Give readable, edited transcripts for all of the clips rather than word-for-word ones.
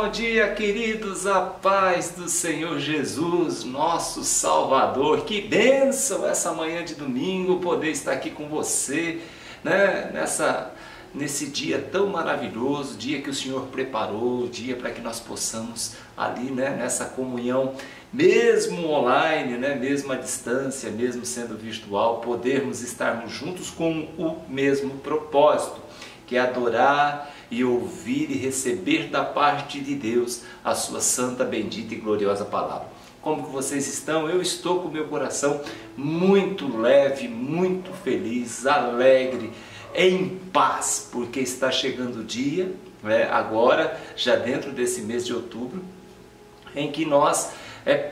dia, queridos, a paz do Senhor Jesus, nosso Salvador. Que bênção essa manhã de domingo poder estar aqui com você, né? Nesse dia tão maravilhoso, dia que o Senhor preparou, dia para que nós possamos ali, né, nessa comunhão, mesmo online, né, mesmo à distância, mesmo sendo virtual, podermos estarmos juntos com o mesmo propósito, que é adorar e ouvir e receber da parte de Deus a sua santa, bendita e gloriosa palavra. Como que vocês estão? Eu estou com o meu coração muito leve, muito feliz, alegre, em paz, porque está chegando o dia, né, agora, já dentro desse mês de outubro, em que nós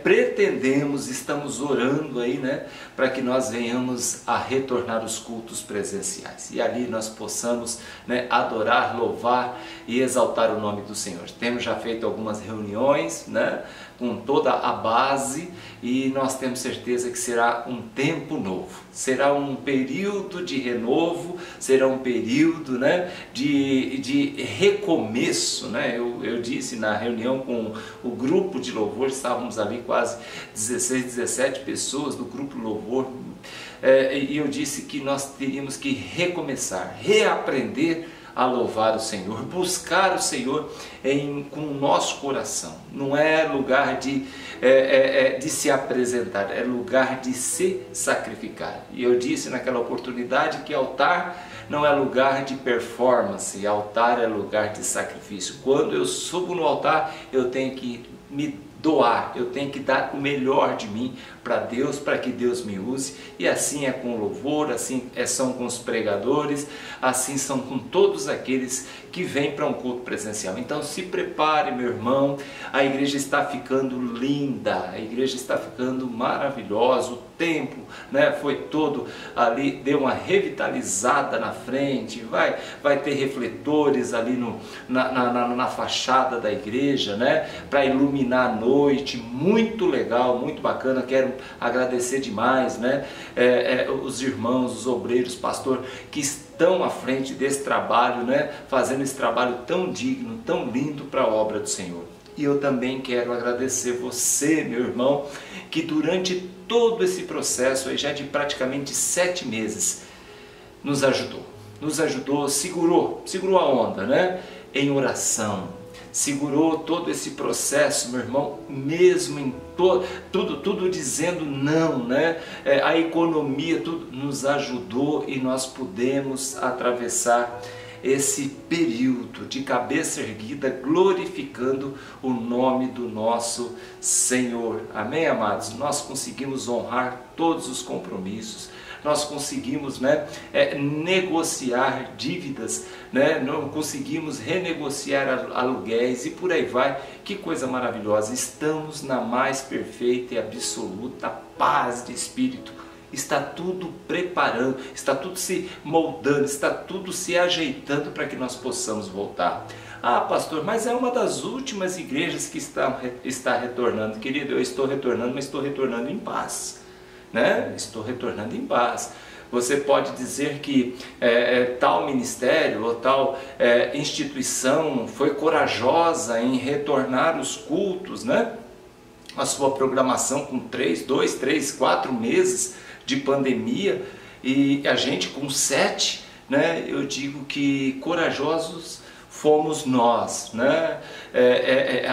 pretendemos, estamos orando aí, né, para que nós venhamos a retornar os cultos presenciais e ali nós possamos, né, adorar, louvar e exaltar o nome do Senhor. Temos já feito algumas reuniões, né, com toda a base, e nós temos certeza que será um tempo novo, será um período de renovo, será um período, né, de recomeço, né? Eu disse na reunião com o grupo de louvor, estávamos ali quase 16, 17 pessoas do grupo louvor, e eu disse que nós teríamos que recomeçar, reaprender a louvar o Senhor, buscar o Senhor com o nosso coração. Não é lugar de se apresentar, é lugar de se sacrificar. E eu disse naquela oportunidade que altar não é lugar de performance, altar é lugar de sacrifício. Quando eu subo no altar, eu tenho que me doar, eu tenho que dar o melhor de mim para Deus, para que Deus me use, e assim é com o louvor, assim são com os pregadores, assim são com todos aqueles que vêm para um culto presencial. Então se prepare, meu irmão, a igreja está ficando linda, a igreja está ficando maravilhosa, o tempo, né, foi todo ali, deu uma revitalizada na frente, vai ter refletores ali na fachada da igreja, né, para iluminar a noite, muito legal, muito bacana. Quero agradecer demais, né, os irmãos, os obreiros, pastor, que estão à frente desse trabalho, né, fazendo esse trabalho tão digno, tão lindo para a obra do Senhor. E eu também quero agradecer você, meu irmão, que durante todo esse processo, aí já de praticamente 7 meses, nos ajudou, segurou a onda, né, em oração, segurou todo esse processo, meu irmão, mesmo em tudo dizendo não, né? A economia, tudo nos ajudou e nós pudemos atravessar esse período de cabeça erguida, glorificando o nome do nosso Senhor. Amém, amados? Nós conseguimos honrar todos os compromissos, nós conseguimos, né, negociar dívidas, né, não conseguimos renegociar aluguéis e por aí vai. Que coisa maravilhosa! Estamos na mais perfeita e absoluta paz de espírito. Está tudo preparando, está tudo se moldando, está tudo se ajeitando para que nós possamos voltar. Ah, pastor, mas é uma das últimas igrejas que está retornando. Querido, eu estou retornando, mas estou retornando em paz, né? Estou retornando em paz. Você pode dizer que tal ministério ou tal instituição foi corajosa em retornar os cultos, né? A sua programação com 2, 3, 4 meses de pandemia e a gente com 7, né? Eu digo que corajosos fomos nós, né?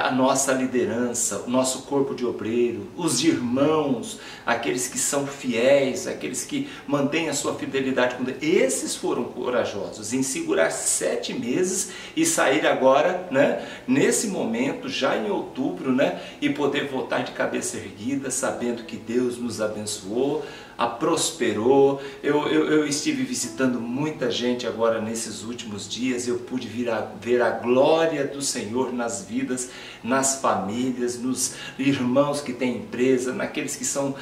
A nossa liderança, o nosso corpo de obreiro, os irmãos, aqueles que são fiéis, aqueles que mantêm a sua fidelidade com Deus. Esses foram corajosos em segurar 7 meses e sair agora, né, nesse momento, já em outubro, né, e poder voltar de cabeça erguida, sabendo que Deus nos abençoou, prosperou. Eu estive visitando muita gente agora nesses últimos dias, eu pude ver a glória do Senhor nas vidas, nas famílias, nos irmãos que têm empresa, naqueles que são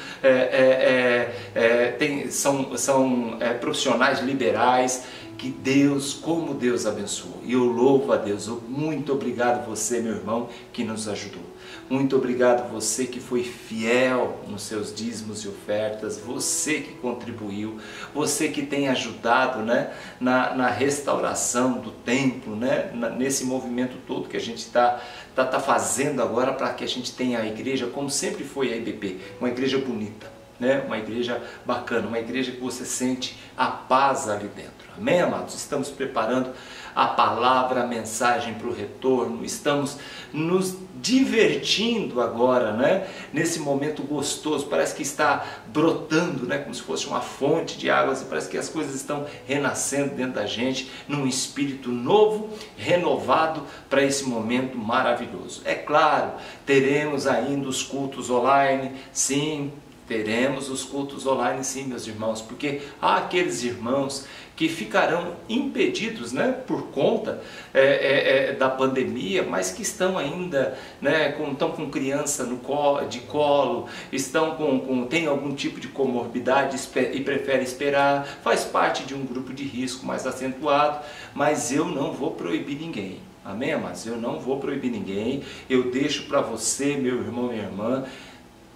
profissionais liberais, que Deus, como Deus abençoou. E eu louvo a Deus. Muito obrigado você, meu irmão, que nos ajudou. Muito obrigado você que foi fiel nos seus dízimos e ofertas, você que contribuiu, você que tem ajudado, né, na restauração do templo, né, nesse movimento todo que a gente está fazendo agora para que a gente tenha a igreja, como sempre foi a IBP, uma igreja bonita, né, uma igreja bacana, uma igreja que você sente a paz ali dentro. Amém, amados? Estamos preparando a palavra, a mensagem para o retorno, estamos nos divertindo agora, né? Nesse momento gostoso, parece que está brotando, né? Como se fosse uma fonte de águas, e parece que as coisas estão renascendo dentro da gente, num espírito novo, renovado para esse momento maravilhoso. É claro, teremos ainda os cultos online, sim, teremos os cultos online sim, meus irmãos, porque há aqueles irmãos que ficarão impedidos, né, por conta da pandemia, mas que estão ainda, né, estão com criança de colo, têm algum tipo de comorbidade e preferem esperar, faz parte de um grupo de risco mais acentuado, mas eu não vou proibir ninguém. Amém, amados? Eu não vou proibir ninguém, eu deixo para você, meu irmão, minha irmã,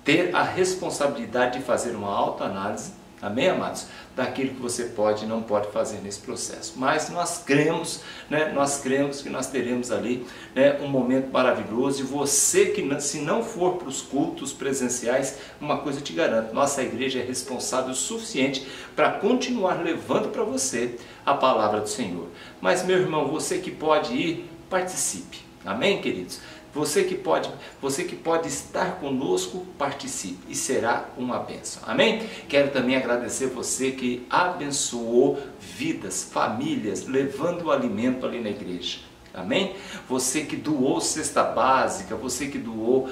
ter a responsabilidade de fazer uma autoanálise, amém, amados? Daquilo que você pode e não pode fazer nesse processo. Mas nós cremos, né? Nós cremos que nós teremos ali, né, um momento maravilhoso. E você que, se não for para os cultos presenciais, uma coisa eu te garanto, nossa igreja é responsável o suficiente para continuar levando para você a palavra do Senhor. Mas, meu irmão, você que pode ir, participe. Amém, queridos? Você que pode estar conosco, participe e será uma bênção. Amém? Quero também agradecer você que abençoou vidas, famílias, levando o alimento ali na igreja. Amém? Você que doou cesta básica, você que doou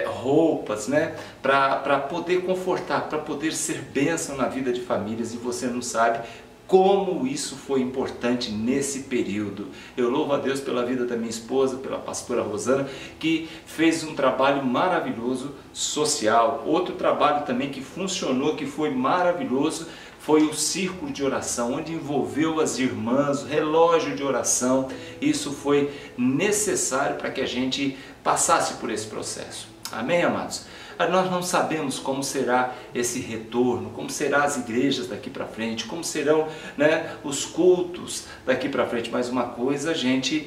roupas, né, para poder confortar, para poder ser bênção na vida de famílias, e você não sabe como isso foi importante nesse período. Eu louvo a Deus pela vida da minha esposa, pela pastora Rosana, que fez um trabalho maravilhoso social. Outro trabalho também que funcionou, que foi maravilhoso, foi o círculo de oração, onde envolveu as irmãs, o relógio de oração. Isso foi necessário para que a gente passasse por esse processo. Amém, amados? Nós não sabemos como será esse retorno, como serão as igrejas daqui para frente, como serão, né, os cultos daqui para frente, mas uma coisa a gente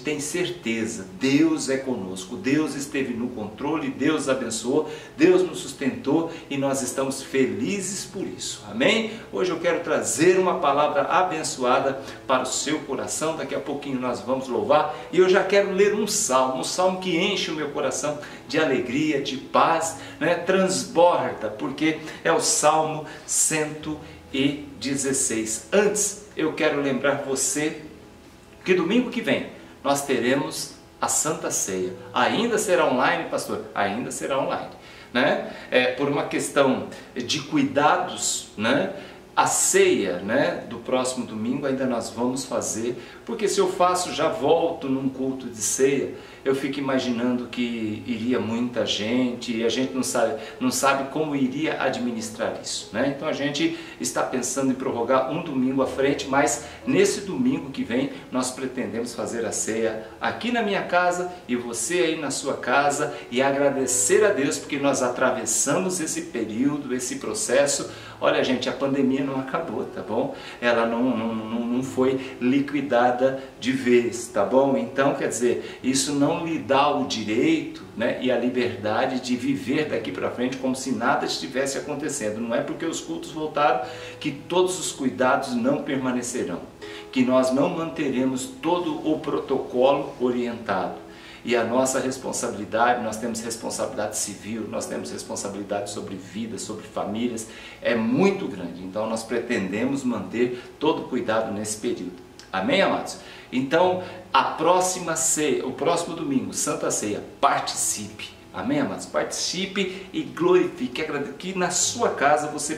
tem certeza, Deus é conosco, Deus esteve no controle, Deus abençoou, Deus nos sustentou e nós estamos felizes por isso, amém? Hoje eu quero trazer uma palavra abençoada para o seu coração, daqui a pouquinho nós vamos louvar e eu já quero ler um salmo que enche o meu coração de alegria, de paz, né? Transborda, porque é o Salmo 116. Antes, eu quero lembrar você que domingo que vem nós teremos a Santa Ceia. Ainda será online, pastor? Ainda será online, né? Por uma questão de cuidados, né? A ceia, né, do próximo domingo ainda nós vamos fazer, porque se eu faço, já volto num culto de ceia, eu fico imaginando que iria muita gente e a gente não sabe como iria administrar isso, né? Então a gente está pensando em prorrogar um domingo à frente, mas nesse domingo que vem nós pretendemos fazer a ceia aqui na minha casa e você aí na sua casa e agradecer a Deus porque nós atravessamos esse período, esse processo. Olha, gente, a pandemia não acabou, tá bom? Ela não foi liquidada de vez, tá bom? Então, quer dizer, isso não lhe dá o direito, né, e a liberdade de viver daqui para frente como se nada estivesse acontecendo. Não é porque os cultos voltaram que todos os cuidados não permanecerão, que nós não manteremos todo o protocolo orientado. E a nossa responsabilidade, nós temos responsabilidade civil, nós temos responsabilidade sobre vidas, sobre famílias, é muito grande. Então nós pretendemos manter todo o cuidado nesse período. Amém, amados? Então, a próxima ceia, o próximo domingo, Santa Ceia, participe. Amém, amados? Participe e glorifique, que na sua casa você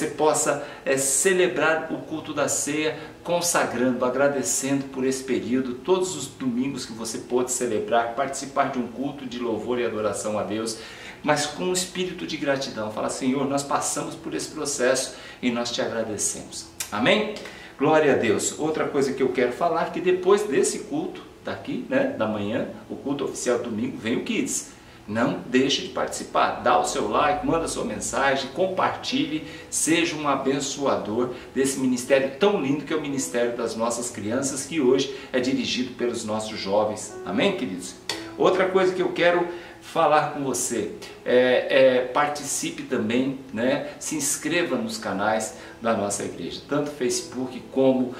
possa celebrar o culto da ceia, consagrando, agradecendo por esse período, todos os domingos que você pôde celebrar, participar de um culto de louvor e adoração a Deus, mas com um espírito de gratidão. Fala, Senhor, nós passamos por esse processo e nós te agradecemos. Amém? Glória a Deus. Outra coisa que eu quero falar, que depois desse culto daqui, né, da manhã, o culto oficial domingo, vem o Kids. Não deixe de participar, dá o seu like, manda sua mensagem, compartilhe, seja um abençoador desse ministério tão lindo que é o Ministério das Nossas Crianças, que hoje é dirigido pelos nossos jovens. Amém, queridos? Outra coisa que eu quero falar com você, participe também, né? Se inscreva nos canais da nossa igreja, tanto Facebook como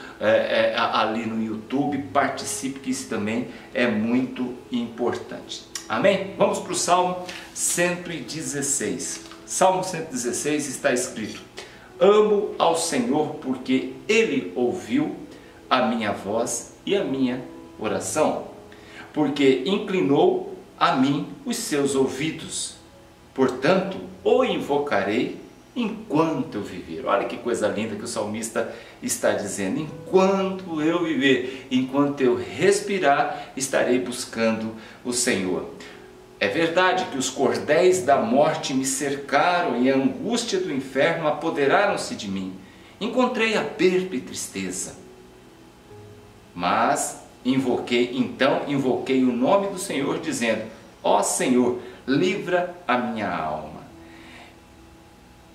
ali no YouTube, participe, que isso também é muito importante. Amém? Vamos para o Salmo 116. Salmo 116 está escrito: amo ao Senhor porque Ele ouviu a minha voz e a minha oração, porque inclinou a mim os seus ouvidos. Portanto, o invocarei enquanto eu viver. Olha que coisa linda que o salmista está dizendo: enquanto eu viver, enquanto eu respirar, estarei buscando o Senhor. É verdade que os cordéis da morte me cercaram e a angústia do inferno apoderaram-se de mim. Encontrei aperto e tristeza. Mas invoquei o nome do Senhor, dizendo: ó Senhor, livra a minha alma.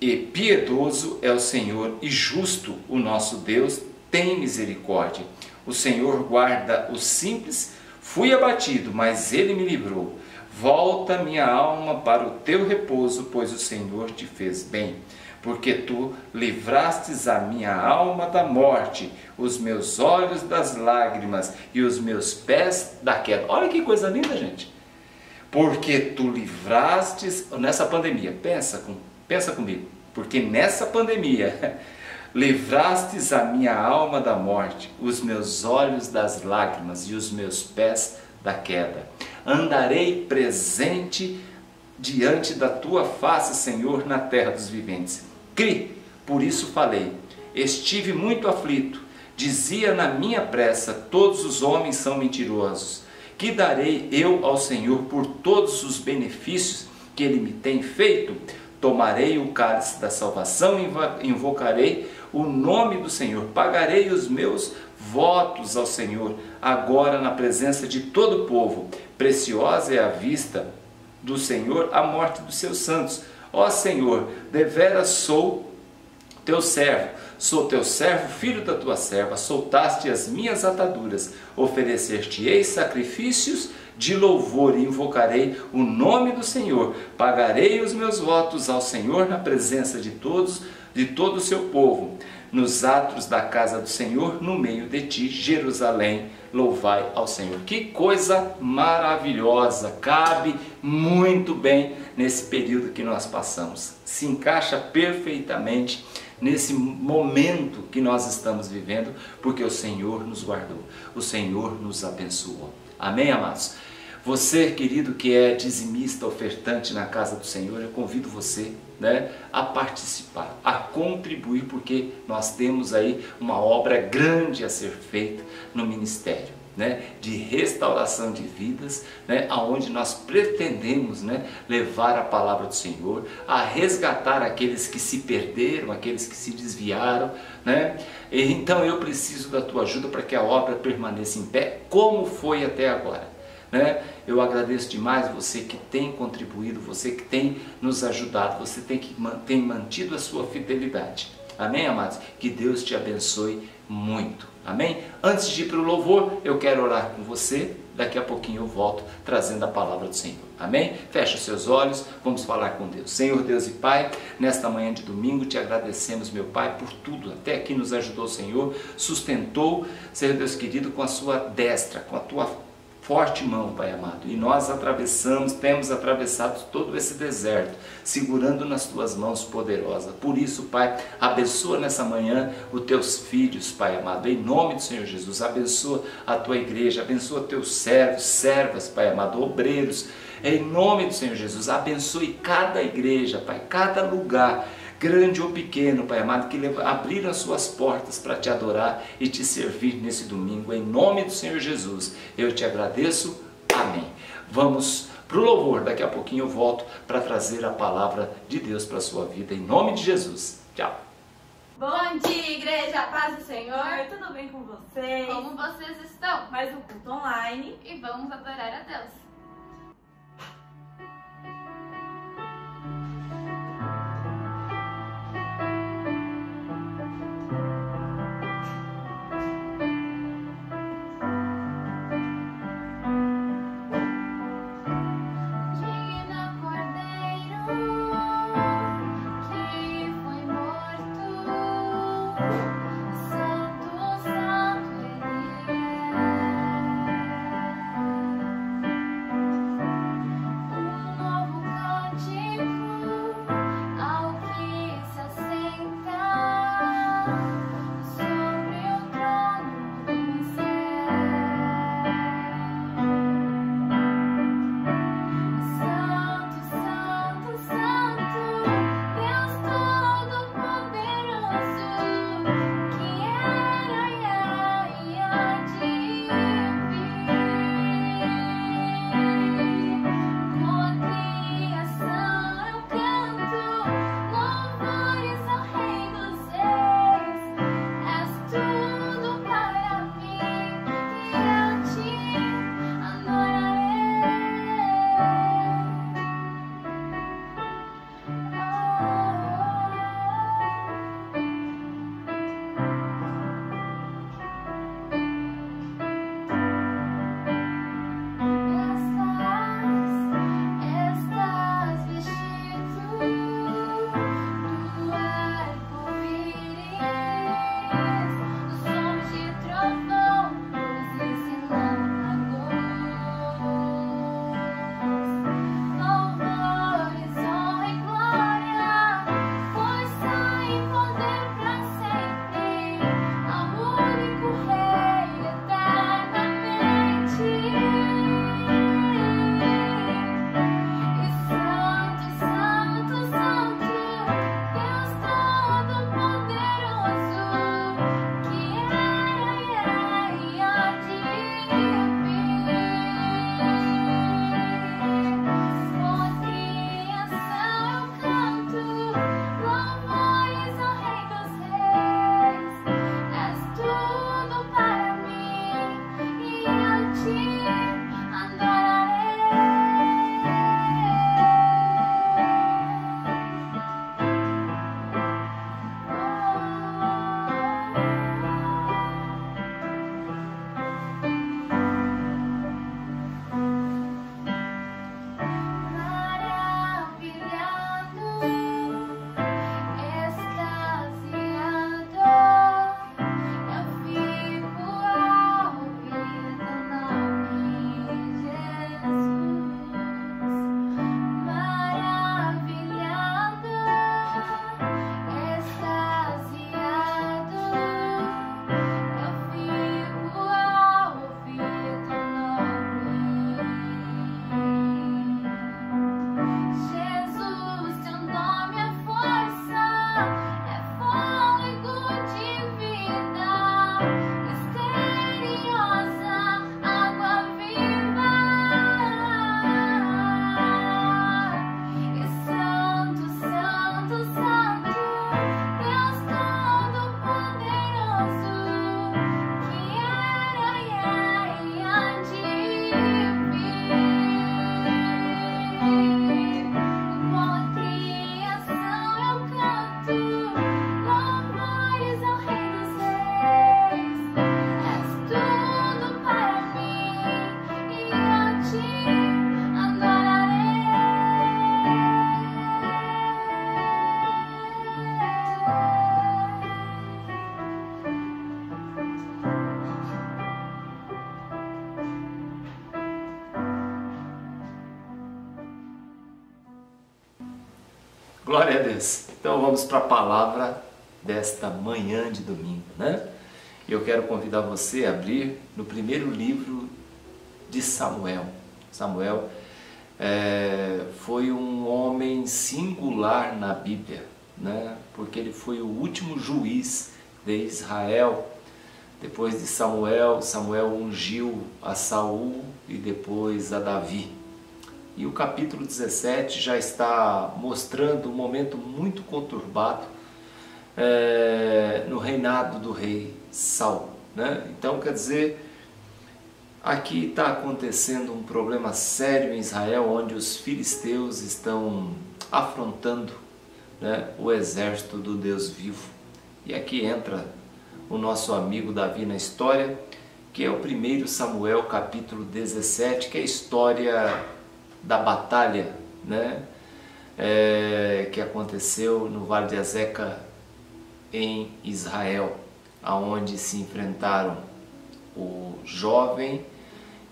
E piedoso é o Senhor e justo o nosso Deus, tem misericórdia. O Senhor guarda os simples. Fui abatido, mas Ele me livrou. Volta minha alma para o teu repouso, pois o Senhor te fez bem. Porque tu livrastes a minha alma da morte, os meus olhos das lágrimas e os meus pés da queda. Olha que coisa linda, gente. Porque tu livrastes, nessa pandemia, pensa comigo, porque nessa pandemia livrastes a minha alma da morte, os meus olhos das lágrimas e os meus pés da queda. Andarei presente diante da tua face, Senhor, na terra dos viventes. Cri, por isso falei. Estive muito aflito. Dizia na minha pressa: todos os homens são mentirosos. Que darei eu ao Senhor por todos os benefícios que Ele me tem feito? Tomarei o cálice da salvação e invocarei o nome do Senhor. Pagarei os meus votos ao Senhor, agora na presença de todo o povo. Preciosa é a vista do Senhor a morte dos seus santos. Ó Senhor, deveras sou teu servo, filho da tua serva. Soltaste as minhas ataduras. Oferecer-te-ei sacrifícios de louvor e invocarei o nome do Senhor. Pagarei os meus votos ao Senhor na presença de todo o seu povo. Nos atos da casa do Senhor, no meio de ti, Jerusalém, louvai ao Senhor. Que coisa maravilhosa, cabe muito bem nesse período que nós passamos. Se encaixa perfeitamente nesse momento que nós estamos vivendo, porque o Senhor nos guardou, o Senhor nos abençoou. Amém, amados? Você, querido, que é dizimista, ofertante na casa do Senhor, eu convido você, né, a participar, a contribuir, porque nós temos aí uma obra grande a ser feita no ministério, né, de restauração de vidas, né, aonde nós pretendemos, né, levar a palavra do Senhor, a resgatar aqueles que se perderam, aqueles que se desviaram, né? Então eu preciso da tua ajuda para que a obra permaneça em pé, como foi até agora. Eu agradeço demais você que tem contribuído, você que tem nos ajudado, você tem mantido a sua fidelidade. Amém, amados? Que Deus te abençoe muito. Amém? Antes de ir para o louvor, eu quero orar com você. Daqui a pouquinho eu volto trazendo a palavra do Senhor. Amém? Feche os seus olhos, vamos falar com Deus. Senhor Deus e Pai, nesta manhã de domingo te agradecemos, meu Pai, por tudo. Até aqui nos ajudou o Senhor, sustentou, Senhor Deus querido, com a sua destra, com a tua forte mão, Pai amado, e nós temos atravessado todo esse deserto, segurando nas tuas mãos poderosas. Por isso, Pai, abençoa nessa manhã os teus filhos, Pai amado, em nome do Senhor Jesus. Abençoa a tua igreja, abençoa teus servos, servas, Pai amado, obreiros, em nome do Senhor Jesus. Abençoe cada igreja, Pai, cada lugar, grande ou pequeno, Pai amado, que abriram as suas portas para te adorar e te servir nesse domingo, em nome do Senhor Jesus. Eu te agradeço, amém. Vamos para o louvor, daqui a pouquinho eu volto para trazer a palavra de Deus para a sua vida, em nome de Jesus. Tchau. Bom dia, igreja, paz do Senhor, tudo bem com vocês? Como vocês estão? Mais um culto online E vamos adorar a Deus. Glória a Deus. Então vamos para a palavra desta manhã de domingo, né? Eu quero convidar você a abrir no primeiro livro de Samuel. Samuel foi um homem singular na Bíblia, né? Porque ele foi o último juiz de Israel. Depois de Samuel, Samuel ungiu a Saul e depois a Davi. E o capítulo 17 já está mostrando um momento muito conturbado no reinado do rei Saul, né? Então, quer dizer, aqui está acontecendo um problema sério em Israel, onde os filisteus estão afrontando, né, o exército do Deus vivo. E aqui entra o nosso amigo Davi na história, que é o 1 Samuel capítulo 17, que é a história da batalha, né, que aconteceu no Vale de Azeca em Israel, aonde se enfrentaram o jovem,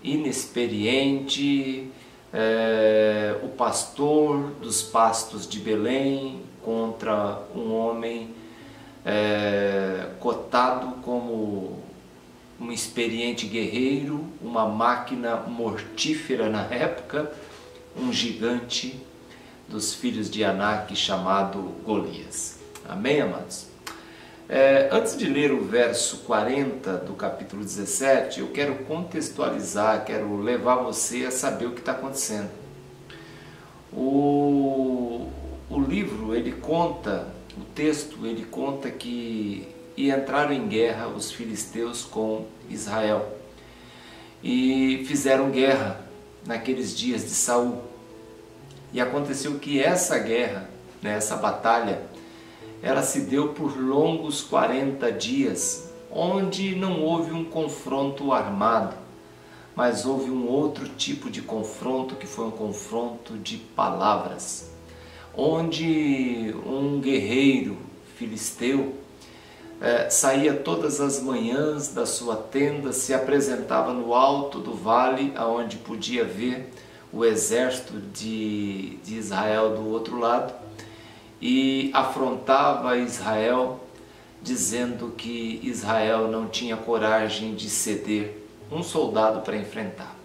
inexperiente, o pastor dos pastos de Belém contra um homem cotado como um experiente guerreiro, uma máquina mortífera na época, um gigante dos filhos de Anak chamado Golias. Amém, amados? Antes de ler o verso 40 do capítulo 17, eu quero contextualizar, quero levar você a saber o que está acontecendo. O livro, ele conta, o texto, ele conta que entraram em guerra os filisteus com Israel e fizeram guerra naqueles dias de Saul. E aconteceu que essa guerra, né, essa batalha, ela se deu por longos 40 dias, onde não houve um confronto armado, mas houve um outro tipo de confronto, que foi um confronto de palavras, onde um guerreiro filisteu saía todas as manhãs da sua tenda, se apresentava no alto do vale, aonde podia ver o exército de Israel do outro lado, e afrontava Israel, dizendo que Israel não tinha coragem de ceder um soldado para enfrentar.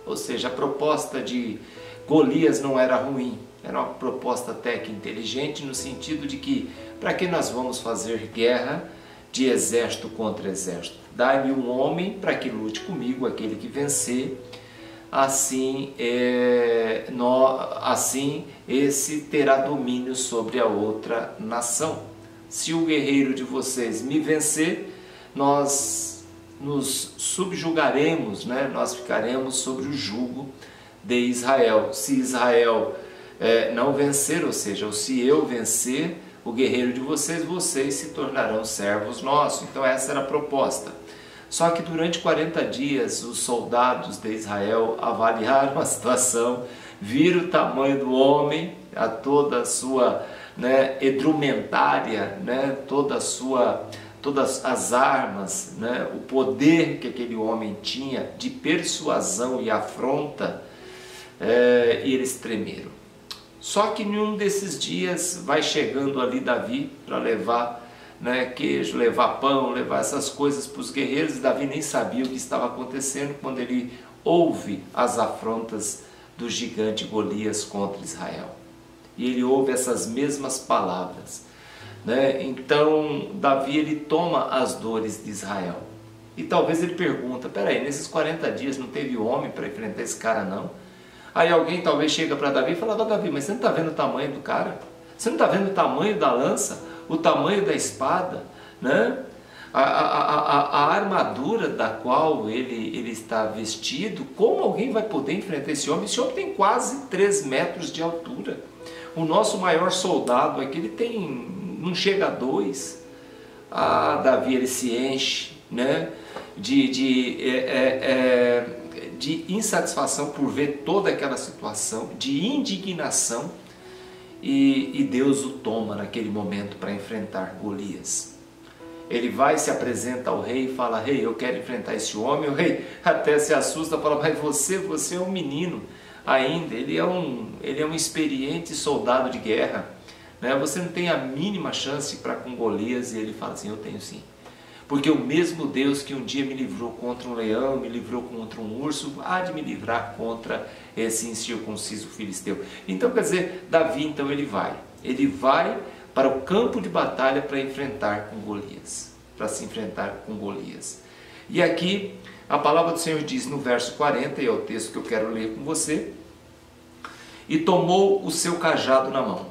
Ou seja, a proposta de Golias não era ruim, era uma proposta até que inteligente, no sentido de que, para que nós vamos fazer guerra de exército contra exército? Dá-me um homem para que lute comigo, aquele que vencer, assim esse terá domínio sobre a outra nação. Se o guerreiro de vocês me vencer, nós nos subjugaremos, né? Nós ficaremos sobre o jugo de Israel. Se Israel não vencer, ou seja, se eu vencer o guerreiro de vocês, vocês se tornarão servos nossos. Então essa era a proposta. Só que durante 40 dias os soldados de Israel avaliaram a situação, viram o tamanho do homem, a toda a sua, né, edumentária, né, todas as armas, né, o poder que aquele homem tinha de persuasão e afronta, e eles tremeram. Só que em um desses dias vai chegando ali Davi para levar, né, queijo, levar pão, levar essas coisas para os guerreiros. Davi nem sabia o que estava acontecendo quando ele ouve as afrontas do gigante Golias contra Israel. E ele ouve essas mesmas palavras, né? Então Davi, ele toma as dores de Israel. E talvez ele pergunta, peraí, nesses 40 dias não teve homem para enfrentar esse cara não? Aí alguém talvez chega para Davi e fala, Davi, mas você não está vendo o tamanho do cara? Você não está vendo o tamanho da lança? O tamanho da espada? Né? A armadura da qual ele está vestido? Como alguém vai poder enfrentar esse homem? Esse homem tem quase 3 metros de altura. O nosso maior soldado aqui, ele não chega a 2. Davi, ele se enche, né, de insatisfação por ver toda aquela situação, de indignação, e Deus o toma naquele momento para enfrentar Golias. Ele vai, se apresenta ao rei e fala, rei, eu quero enfrentar esse homem. O rei até se assusta, fala, mas você é um menino ainda, ele é um experiente soldado de guerra, né? Você não tem a mínima chance para com Golias. E ele fala assim, eu tenho sim. Porque o mesmo Deus que um dia me livrou contra um leão, me livrou contra um urso, há de me livrar contra esse incircunciso filisteu. Então, quer dizer, Davi, então ele vai para o campo de batalha para enfrentar com Golias, para se enfrentar com Golias. E aqui a palavra do Senhor diz no verso 40, e é o texto que eu quero ler com você, e tomou o seu cajado na mão,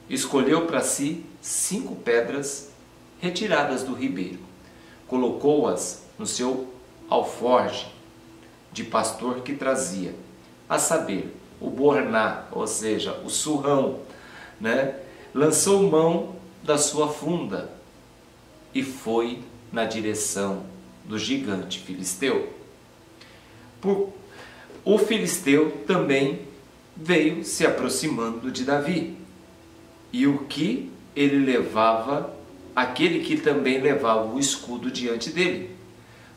escolheu para si 5 pedras retiradas do ribeiro, colocou-as no seu alforje de pastor que trazia, a saber, o borná, ou seja, o surrão, né? Lançou mão da sua funda e foi na direção do gigante filisteu. O filisteu também veio se aproximando de Davi, e o que ele levava, aquele que também levava o escudo diante dele.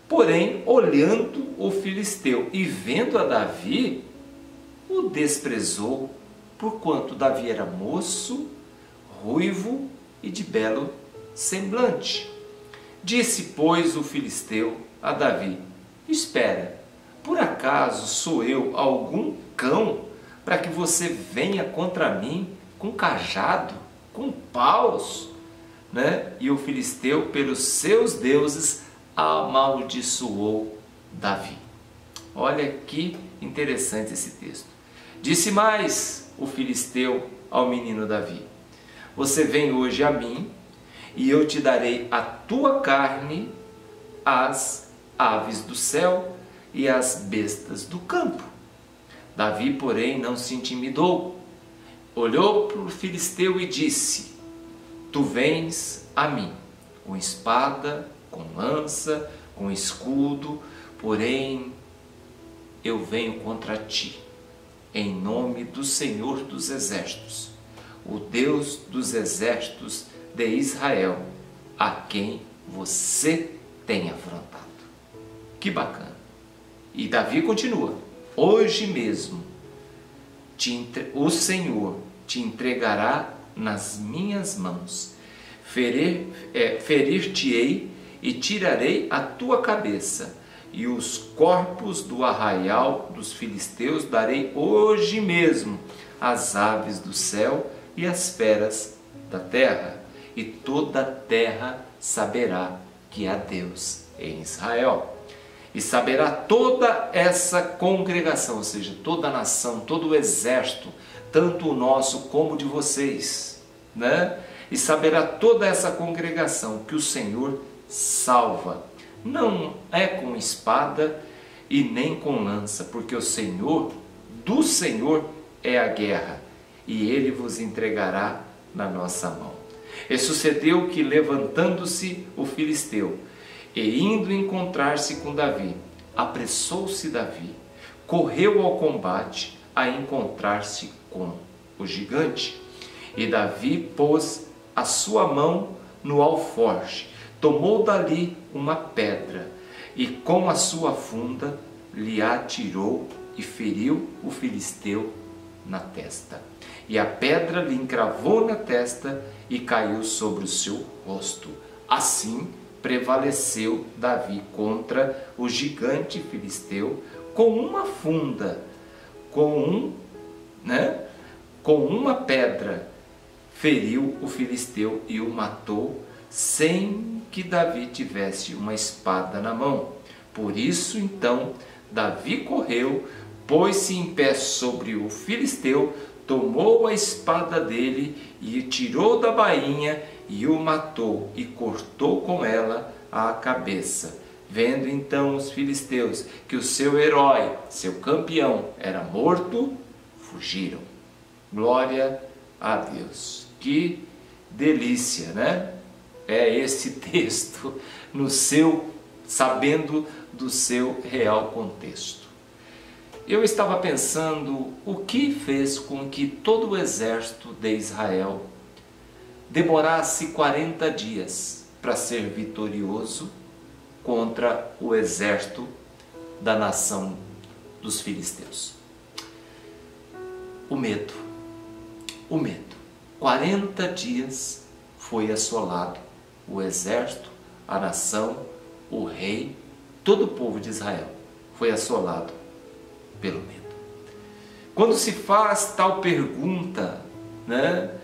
Porém, olhando o filisteu e vendo a Davi, o desprezou, porquanto Davi era moço, ruivo e de belo semblante. Disse, pois, o filisteu a Davi: espera, por acaso sou eu algum cão para que você venha contra mim com cajado, com paus? Né? E o filisteu, pelos seus deuses, amaldiçoou Davi. Olha que interessante esse texto. Disse mais o filisteu ao menino Davi: você vem hoje a mim, e eu te darei a tua carne, às aves do céu e às bestas do campo. Davi, porém, não se intimidou. Olhou para o filisteu e disse: tu vens a mim, com espada, com lança, com escudo, porém eu venho contra ti, em nome do Senhor dos Exércitos, o Deus dos Exércitos de Israel, a quem você tem afrontado. Que bacana! E Davi continua: hoje mesmo o Senhor te entregará nas minhas mãos, ferir-te-ei e tirarei a tua cabeça, e os corpos do arraial dos filisteus darei hoje mesmo às aves do céu e às feras da terra, e toda a terra saberá que há Deus em Israel. E saberá toda essa congregação, ou seja, toda a nação, todo o exército, tanto o nosso como o de vocês, né? E saberá toda essa congregação que o Senhor salva. Não é com espada e nem com lança, porque do Senhor é a guerra, e Ele vos entregará na nossa mão. E sucedeu que, levantando-se o filisteu e indo encontrar-se com Davi, apressou-se Davi, correu ao combate a encontrar-se com o gigante. E Davi pôs a sua mão no alforje, tomou dali uma pedra e com a sua funda lhe atirou e feriu o filisteu na testa. E a pedra lhe encravou na testa e caiu sobre o seu rosto. Assim prevaleceu Davi contra o gigante filisteu com uma funda, com uma pedra, feriu o filisteu e o matou, sem que Davi tivesse uma espada na mão. Por isso, então, Davi correu, pôs-se em pé sobre o filisteu, tomou a espada dele e tirou da bainha e o matou e cortou com ela a cabeça. Vendo então os filisteus que o seu herói, seu campeão, era morto, fugiram. Glória a Deus. Que delícia, né? É esse texto sabendo do seu real contexto. Eu estava pensando o que fez com que todo o exército de Israel demorasse 40 dias para ser vitorioso contra o exército da nação dos filisteus. O medo. 40 dias foi assolado o exército, a nação, o rei, todo o povo de Israel foi assolado pelo medo. Quando se faz tal pergunta, né,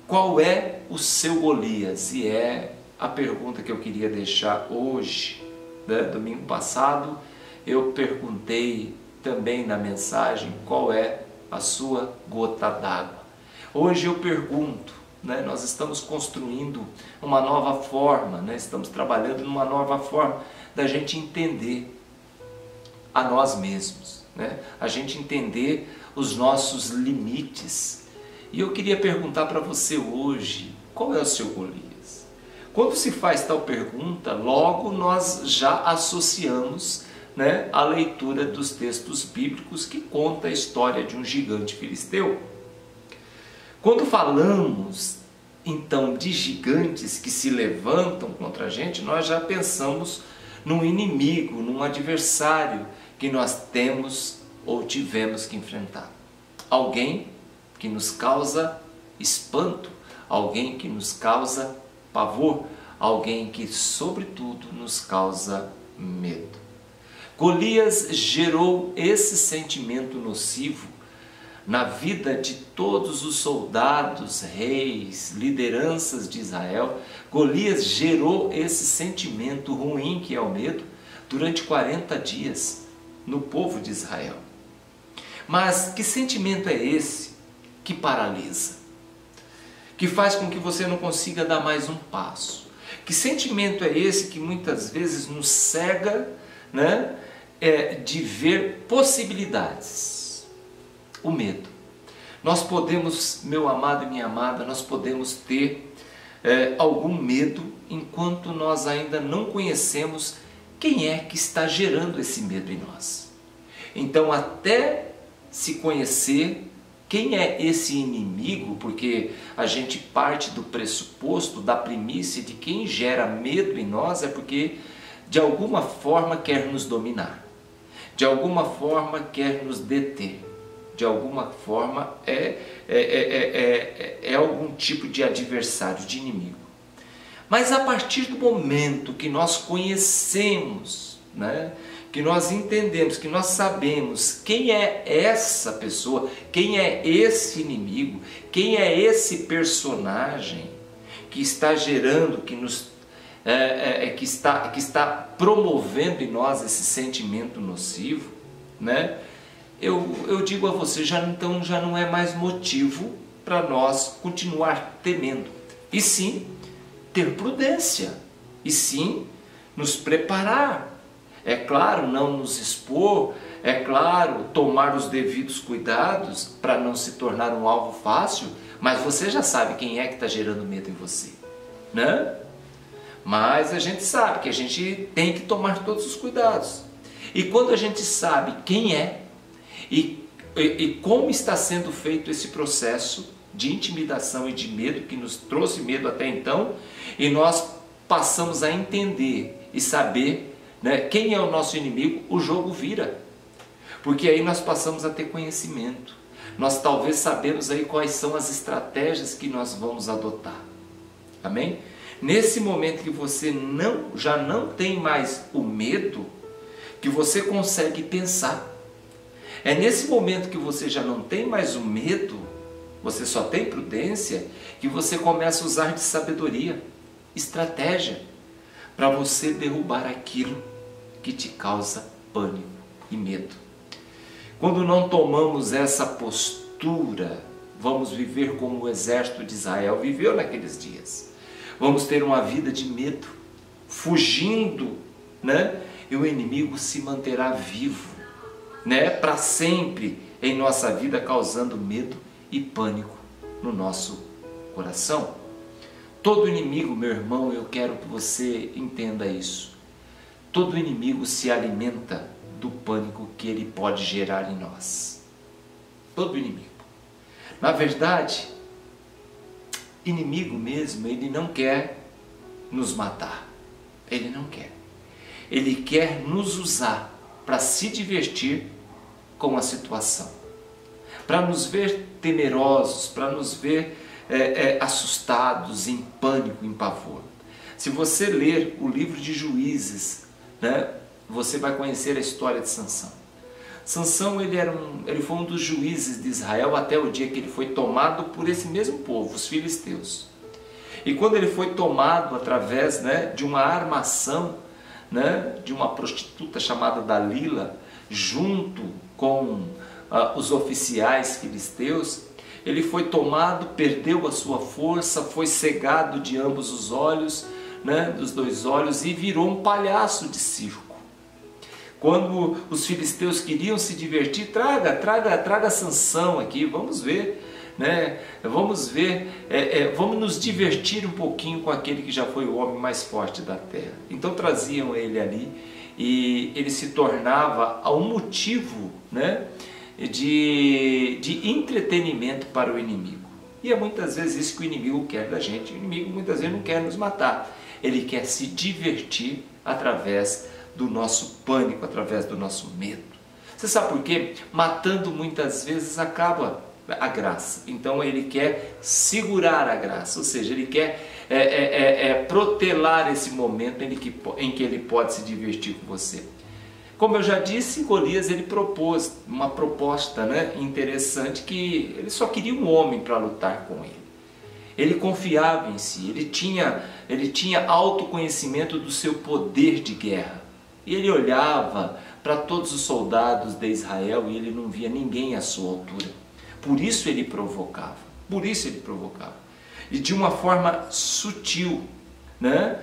qual é o seu Golias? E é a pergunta que eu queria deixar hoje, né? Domingo passado eu perguntei também na mensagem qual é a sua gota d'água. Hoje eu pergunto, né, nós estamos construindo uma nova forma, né, estamos trabalhando numa nova forma da gente entender a nós mesmos, né, a gente entender os nossos limites. E eu queria perguntar para você hoje, qual é o seu Golias? Quando se faz tal pergunta, logo nós já associamos, né, a leitura dos textos bíblicos que conta a história de um gigante filisteu. Quando falamos então de gigantes que se levantam contra a gente, nós já pensamos num inimigo, num adversário que nós temos ou tivemos que enfrentar. Alguém que nos causa espanto, alguém que nos causa pavor, alguém que sobretudo nos causa medo. Golias gerou esse sentimento nocivo na vida de todos os soldados, reis, lideranças de Israel. Golias gerou esse sentimento ruim que é o medo durante 40 dias no povo de Israel. Mas que sentimento é esse que paralisa? Que faz com que você não consiga dar mais um passo? Que sentimento é esse que muitas vezes nos cega, né, de ver possibilidades? O medo. Nós podemos, meu amado e minha amada, nós podemos ter algum medo enquanto nós ainda não conhecemos quem é que está gerando esse medo em nós. Então, até se conhecer quem é esse inimigo, porque a gente parte do pressuposto, da primícia de quem gera medo em nós é porque de alguma forma quer nos dominar, de alguma forma quer nos deter, de alguma forma é algum tipo de adversário, de inimigo. Mas a partir do momento que nós conhecemos, né, que nós entendemos, que nós sabemos quem é essa pessoa, quem é esse inimigo, quem é esse personagem que está gerando, que está promovendo em nós esse sentimento nocivo, né? Eu digo a você, então já não é mais motivo para nós continuar temendo, e sim ter prudência, e sim nos preparar. É claro, não nos expor, é claro, tomar os devidos cuidados para não se tornar um alvo fácil, mas você já sabe quem é que está gerando medo em você, né? Mas a gente sabe que a gente tem que tomar todos os cuidados. E quando a gente sabe quem é e como está sendo feito esse processo de intimidação e de medo que nos trouxe medo até então, e nós passamos a entender e saber, né, quem é o nosso inimigo, o jogo vira. Porque aí nós passamos a ter conhecimento. Nós talvez sabemos aí quais são as estratégias que nós vamos adotar. Amém? Nesse momento que você já não tem mais o medo, que você consegue pensar. É nesse momento que você já não tem mais o medo, você só tem prudência, que você começa a usar de sabedoria, estratégia, para você derrubar aquilo que te causa pânico e medo. Quando não tomamos essa postura, vamos viver como o exército de Israel viveu naqueles dias. Vamos ter uma vida de medo, fugindo, né? E o inimigo se manterá vivo, né? Para sempre em nossa vida, causando medo e pânico no nosso coração. Todo inimigo, meu irmão, eu quero que você entenda isso. Todo inimigo se alimenta do pânico que ele pode gerar em nós. Todo inimigo. Na verdade, inimigo mesmo, ele não quer nos matar. Ele não quer. Ele quer nos usar para se divertir com a situação. Para nos ver temerosos, para nos ver assustados, em pânico, em pavor. Se você ler o livro de Juízes, né, você vai conhecer a história de Sansão. Sansão ele foi um dos juízes de Israel até o dia que ele foi tomado por esse mesmo povo, os filisteus. E quando ele foi tomado através, né, de uma armação, né, de uma prostituta chamada Dalila, junto com os oficiais filisteus, ele foi tomado, perdeu a sua força, foi cegado de ambos os olhos, né, dos dois olhos, e virou um palhaço de circo. Quando os filisteus queriam se divertir, traga Sansão aqui, vamos ver, né? Vamos nos divertir um pouquinho com aquele que já foi o homem mais forte da terra. Então traziam ele ali e ele se tornava um motivo, né, de entretenimento para o inimigo. E é muitas vezes isso que o inimigo quer da gente. O inimigo muitas vezes não quer nos matar, ele quer se divertir através do nosso pânico, através do nosso medo. Você sabe por quê? Matando muitas vezes acaba a graça. Então ele quer segurar a graça, ou seja, ele quer protelar esse momento em que ele pode se divertir com você. Como eu já disse, Golias ele propôs uma proposta, né, interessante, que ele só queria um homem para lutar com ele. Ele confiava em si, ele tinha autoconhecimento do seu poder de guerra. E ele olhava para todos os soldados de Israel e ele não via ninguém à sua altura. Por isso ele provocava, E de uma forma sutil, né?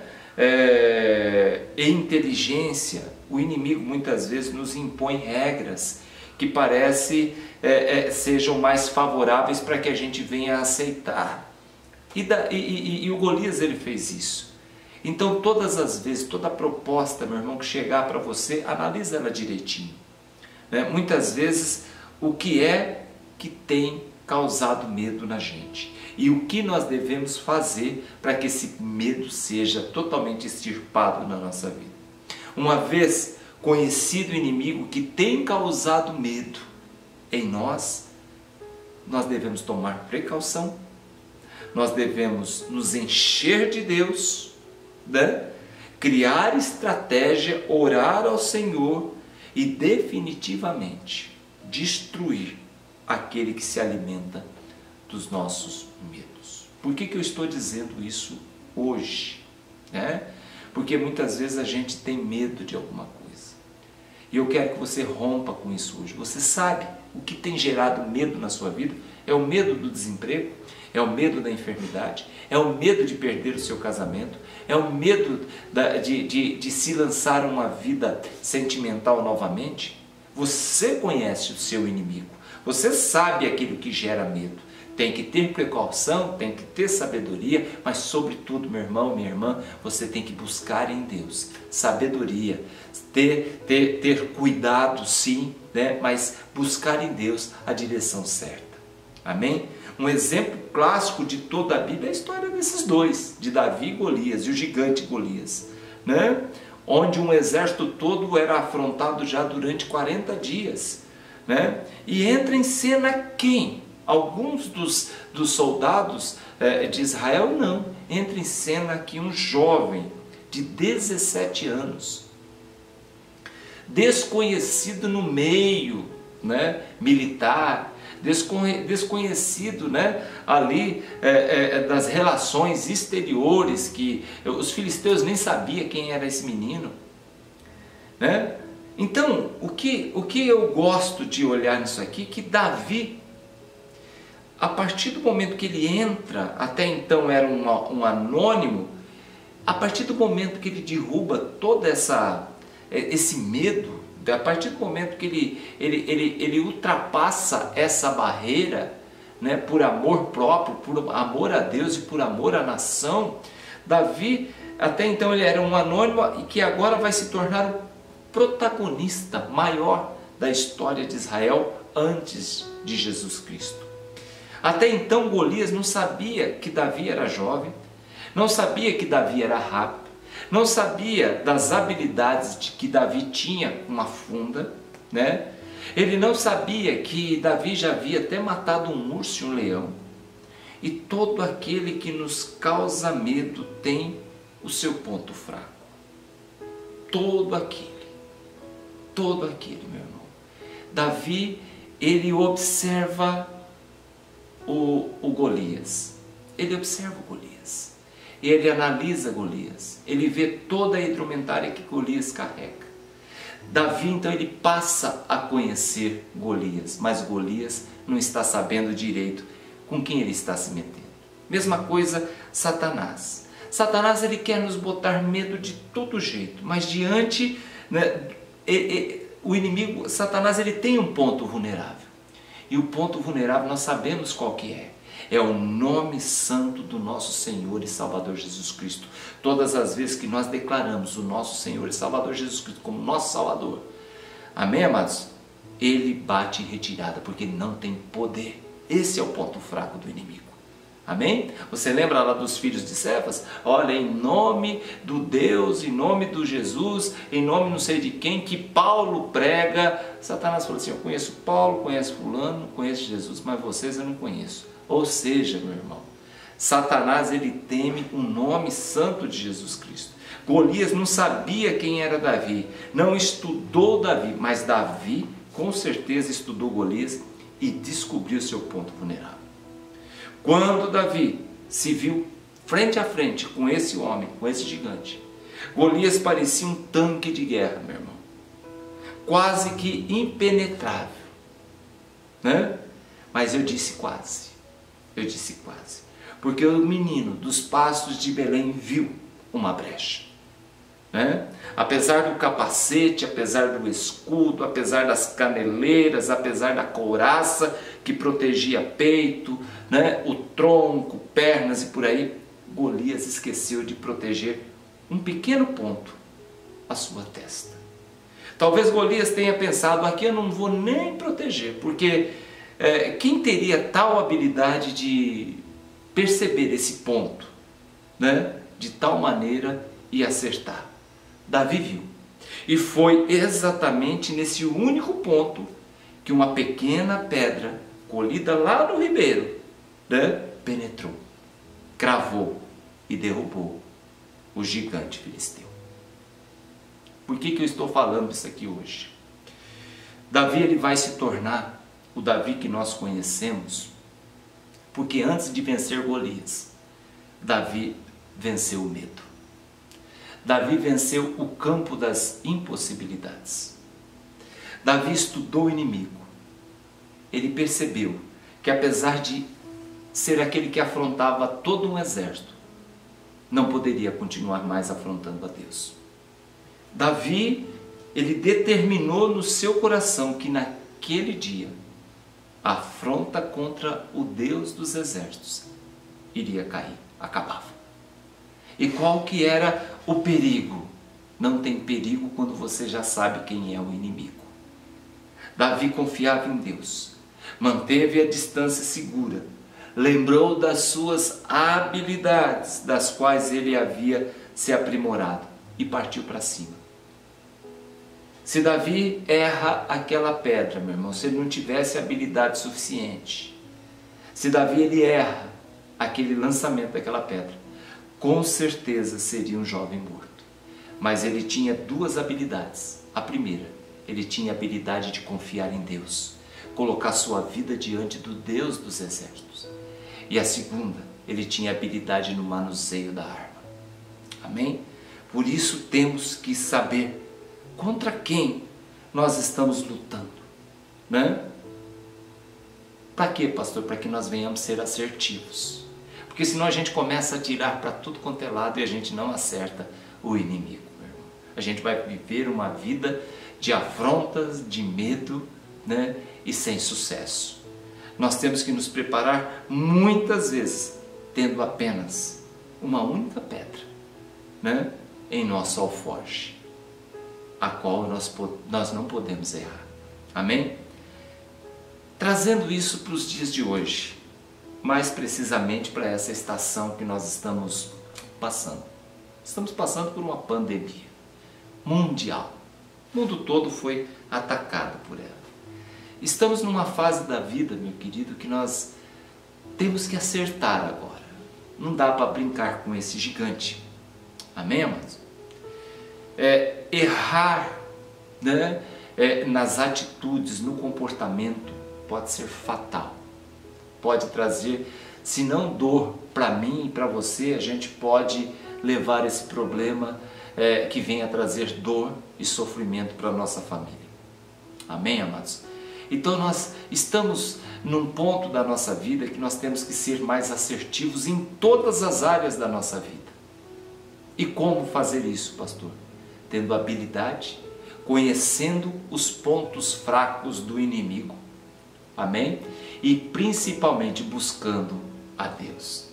E inteligência, o inimigo muitas vezes nos impõe regras que sejam mais favoráveis para que a gente venha a aceitar. E o Golias ele fez isso. Então todas as vezes, toda proposta, meu irmão, que chegar para você, analisa ela direitinho, né? Muitas vezes o que é que tem causado medo na gente e o que nós devemos fazer para que esse medo seja totalmente extirpado na nossa vida. Uma vez conhecido o inimigo que tem causado medo em nós devemos tomar precaução, nós devemos nos encher de Deus, né? Criar estratégia, orar ao Senhor e definitivamente destruir aquele que se alimenta dos nossos medos. Por que eu estou dizendo isso hoje? Né? Porque muitas vezes a gente tem medo de alguma coisa. E eu quero que você rompa com isso hoje. Você sabe o que tem gerado medo na sua vida? É o medo do desemprego? É o medo da enfermidade? É o medo de perder o seu casamento? É o medo de se lançar uma vida sentimental novamente? Você conhece o seu inimigo. Você sabe aquilo que gera medo. Tem que ter precaução, tem que ter sabedoria, mas sobretudo, meu irmão, minha irmã, você tem que buscar em Deus sabedoria, ter cuidado sim, né? Mas buscar em Deus a direção certa. Amém? Um exemplo clássico de toda a Bíblia é a história desses dois, de Davi e Golias, e o gigante Golias, né? Onde um exército todo era afrontado já durante 40 dias. Né? E entra em cena quem? Alguns dos soldados de Israel não. Entra em cena aqui um jovem de 17 anos, desconhecido no meio, né, militar, desconhecido, né, ali das relações exteriores, que os filisteus nem sabiam quem era esse menino, né? Então, o que eu gosto de olhar nisso aqui, que Davi, a partir do momento que ele entra, até então era um anônimo, a partir do momento que ele derruba todo esse medo, a partir do momento que ele ultrapassa essa barreira, né, por amor próprio, por amor a Deus e por amor à nação, Davi, até então ele era um anônimo e que agora vai se tornar o protagonista maior da história de Israel antes de Jesus Cristo. Até então Golias não sabia que Davi era jovem, não sabia que Davi era rápido, não sabia das habilidades que Davi tinha com uma funda, né? Ele não sabia que Davi já havia até matado um urso e um leão. E todo aquele que nos causa medo tem o seu ponto fraco. Todo aquele, meu irmão. Davi, ele observa o Golias. Ele observa o Golias. Ele analisa Golias. Ele vê toda a indumentária que Golias carrega. Davi, então, ele passa a conhecer Golias, mas Golias não está sabendo direito com quem ele está se metendo. Mesma coisa Satanás. Satanás, ele quer nos botar medo de todo jeito, mas diante, né, o inimigo, Satanás, ele tem um ponto vulnerável. E o ponto vulnerável nós sabemos qual que é. É o nome santo do nosso Senhor e Salvador Jesus Cristo. Todas as vezes que nós declaramos o nosso Senhor e Salvador Jesus Cristo como nosso Salvador, amém, amados? Ele bate em retirada, porque ele não tem poder. Esse é o ponto fraco do inimigo. Amém? Você lembra lá dos filhos de Cefas? Olha, em nome do Deus, em nome do Jesus, em nome não sei de quem, que Paulo prega. Satanás falou assim, eu conheço Paulo, conheço fulano, conheço Jesus, mas vocês eu não conheço. Ou seja, meu irmão, Satanás, ele teme o nome santo de Jesus Cristo. Golias não sabia quem era Davi, não estudou Davi, mas Davi com certeza estudou Golias e descobriu seu ponto vulnerável. Quando Davi se viu frente a frente com esse homem, com esse gigante, Golias parecia um tanque de guerra, meu irmão, quase que impenetrável, né? Mas eu disse quase, porque o menino dos pastos de Belém viu uma brecha, né? Apesar do capacete, apesar do escudo, apesar das caneleiras, apesar da couraça que protegia peito, né? O tronco, pernas e por aí, Golias esqueceu de proteger um pequeno ponto, a sua testa. Talvez Golias tenha pensado, aqui eu não vou nem proteger, porque quem teria tal habilidade de perceber esse ponto, né? De tal maneira e acertar? Davi viu. E foi exatamente nesse único ponto que uma pequena pedra colhida lá no ribeiro, né, penetrou, cravou e derrubou o gigante filisteu. Por que eu estou falando isso aqui hoje? Davi, ele vai se tornar o Davi que nós conhecemos, porque antes de vencer Golias, Davi venceu o medo. Davi venceu o campo das impossibilidades. Davi estudou o inimigo. Ele percebeu que apesar de ser aquele que afrontava todo um exército, não poderia continuar mais afrontando a Deus. Davi, ele determinou no seu coração que naquele dia a afronta contra o Deus dos exércitos iria cair, acabava. E qual que era o perigo? Não tem perigo quando você já sabe quem é o inimigo. Davi confiava em Deus, manteve a distância segura, lembrou das suas habilidades, das quais ele havia se aprimorado, e partiu para cima. Se Davi erra aquela pedra, meu irmão, se ele não tivesse habilidade suficiente, se Davi ele erra aquele lançamento daquela pedra, com certeza seria um jovem morto. Mas ele tinha duas habilidades. A primeira, ele tinha a habilidade de confiar em Deus, colocar sua vida diante do Deus dos exércitos. E a segunda, ele tinha a habilidade no manuseio da arma. Amém? Por isso temos que saber contra quem nós estamos lutando, né? Para quê, pastor? Para que nós venhamos ser assertivos. Porque senão a gente começa a tirar para tudo quanto é lado e a gente não acerta o inimigo, meu irmão. A gente vai viver uma vida de afrontas, de medo, né? E sem sucesso. Nós temos que nos preparar muitas vezes, tendo apenas uma única pedra, né? Em nosso alforje, a qual nós não podemos errar. Amém? Trazendo isso para os dias de hoje, mais precisamente para essa estação que nós estamos passando. Estamos passando por uma pandemia mundial. O mundo todo foi atacado por ela. Estamos numa fase da vida, meu querido, que nós temos que acertar agora. Não dá para brincar com esse gigante. Amém, amados? Errar, né? Nas atitudes, no comportamento, pode ser fatal. Pode trazer, se não dor para mim e para você, a gente pode levar esse problema que venha trazer dor e sofrimento para a nossa família. Amém, amados? Então nós estamos num ponto da nossa vida que nós temos que ser mais assertivos em todas as áreas da nossa vida. E como fazer isso, pastor? Tendo habilidade, conhecendo os pontos fracos do inimigo. Amém? E principalmente buscando a Deus.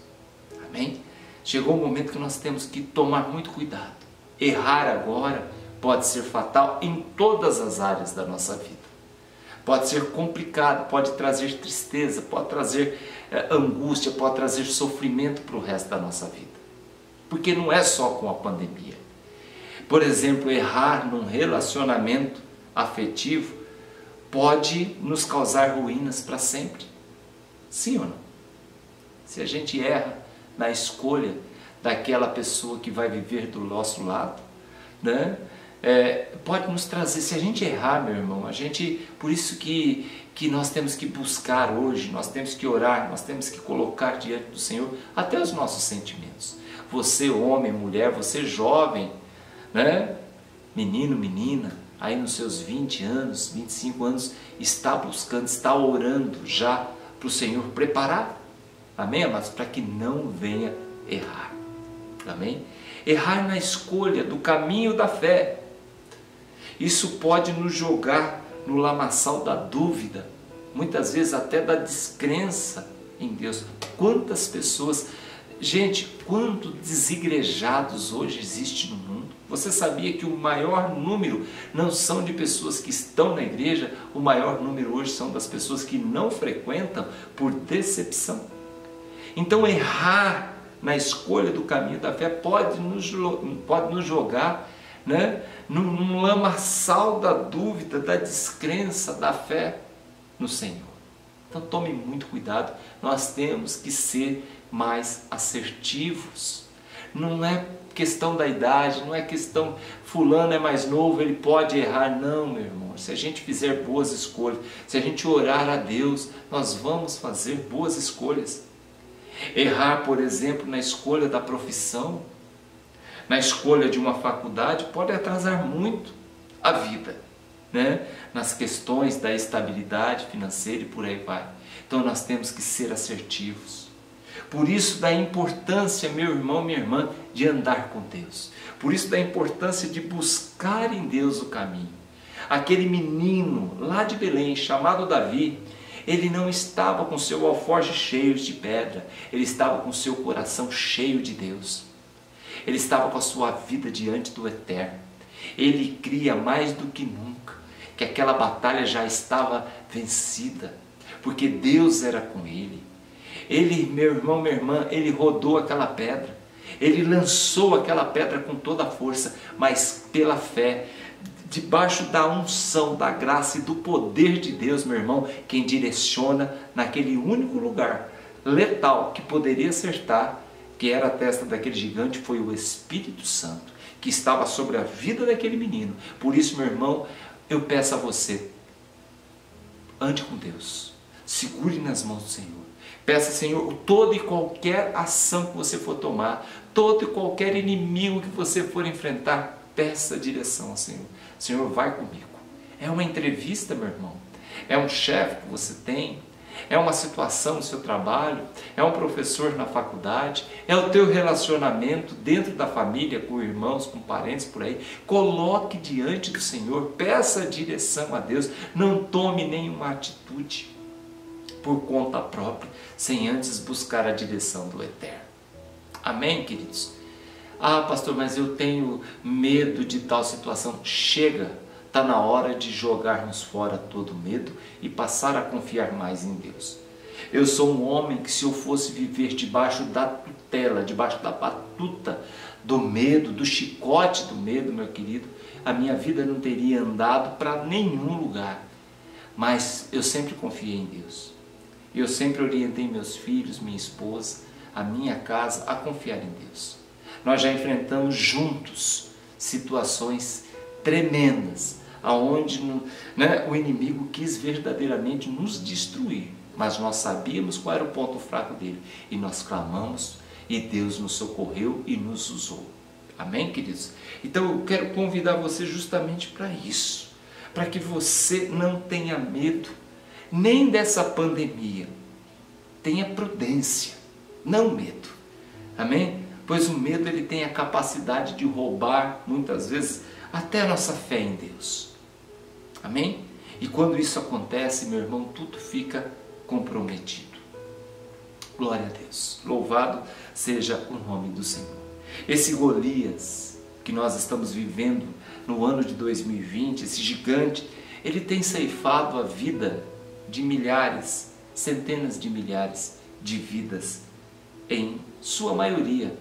Amém? Chegou o momento que nós temos que tomar muito cuidado. Errar agora pode ser fatal em todas as áreas da nossa vida. Pode ser complicado, pode trazer tristeza, pode trazer angústia, pode trazer sofrimento para o resto da nossa vida. Porque não é só com a pandemia. Por exemplo, errar num relacionamento afetivo pode nos causar ruínas para sempre. Sim ou não? Se a gente erra na escolha daquela pessoa que vai viver do nosso lado, né? Pode nos trazer, se a gente errar, meu irmão, por isso que nós temos que buscar hoje, nós temos que orar, nós temos que colocar diante do Senhor até os nossos sentimentos. Você homem, mulher, você jovem, né? Menino, menina, aí nos seus 20 anos, 25 anos, está buscando, está orando já para o Senhor preparar, amém, amados? Para que não venha errar, amém? Errar na escolha do caminho da fé. Isso pode nos jogar no lamaçal da dúvida, muitas vezes até da descrença em Deus. Quantas pessoas, gente, quantos desigrejados hoje existe no mundo? Você sabia que o maior número não são de pessoas que estão na igreja, o maior número hoje são das pessoas que não frequentam por decepção? Então errar na escolha do caminho da fé pode nos jogar, né, num lamaçal da dúvida, da descrença, da fé no Senhor. Então tome muito cuidado, nós temos que ser mais assertivos. Não é questão da idade, não é questão fulano é mais novo, ele pode errar. Não, meu irmão, se a gente fizer boas escolhas, se a gente orar a Deus, nós vamos fazer boas escolhas. Errar, por exemplo, na escolha da profissão, na escolha de uma faculdade, pode atrasar muito a vida, né? Nas questões da estabilidade financeira e por aí vai. Então nós temos que ser assertivos. Por isso da importância, meu irmão, minha irmã, de andar com Deus. Por isso da importância de buscar em Deus o caminho. Aquele menino lá de Belém, chamado Davi, ele não estava com seu alforje cheio de pedra, ele estava com seu coração cheio de Deus. Ele estava com a sua vida diante do Eterno. Ele cria mais do que nunca que aquela batalha já estava vencida, porque Deus era com ele. Ele, meu irmão, minha irmã, ele rodou aquela pedra, ele lançou aquela pedra com toda a força, mas pela fé, debaixo da unção, da graça e do poder de Deus, meu irmão, quem direciona naquele único lugar letal que poderia acertar, que era a testa daquele gigante, foi o Espírito Santo, que estava sobre a vida daquele menino. Por isso, meu irmão, eu peço a você, ande com Deus, segure nas mãos do Senhor. Peça, Senhor, toda e qualquer ação que você for tomar, todo e qualquer inimigo que você for enfrentar, peça direção ao Senhor. Senhor, vai comigo. É uma entrevista, meu irmão. É um chefe que você tem. É uma situação no seu trabalho. É um professor na faculdade. É o teu relacionamento dentro da família, com irmãos, com parentes, por aí. Coloque diante do Senhor. Peça direção a Deus. Não tome nenhuma atitude por conta própria, sem antes buscar a direção do Eterno. Amém, queridos? Ah, pastor, mas eu tenho medo de tal situação. Chega, está na hora de jogarmos fora todo medo e passar a confiar mais em Deus. Eu sou um homem que, se eu fosse viver debaixo da tutela, debaixo da batuta do medo, do chicote do medo, meu querido, a minha vida não teria andado para nenhum lugar. Mas eu sempre confiei em Deus. Eu sempre orientei meus filhos, minha esposa, a minha casa a confiar em Deus. Nós já enfrentamos juntos situações tremendas, aonde, né, o inimigo quis verdadeiramente nos destruir, mas nós sabíamos qual era o ponto fraco dele, e nós clamamos, e Deus nos socorreu e nos usou. Amém, queridos? Então eu quero convidar você justamente para isso, para que você não tenha medo nem dessa pandemia. Tenha prudência, não medo. Amém? Pois o medo ele tem a capacidade de roubar, muitas vezes, até a nossa fé em Deus. Amém? E quando isso acontece, meu irmão, tudo fica comprometido. Glória a Deus. Louvado seja o nome do Senhor. Esse Golias que nós estamos vivendo no ano de 2020, esse gigante, ele tem ceifado a vida de milhares, centenas de milhares de vidas, em sua maioria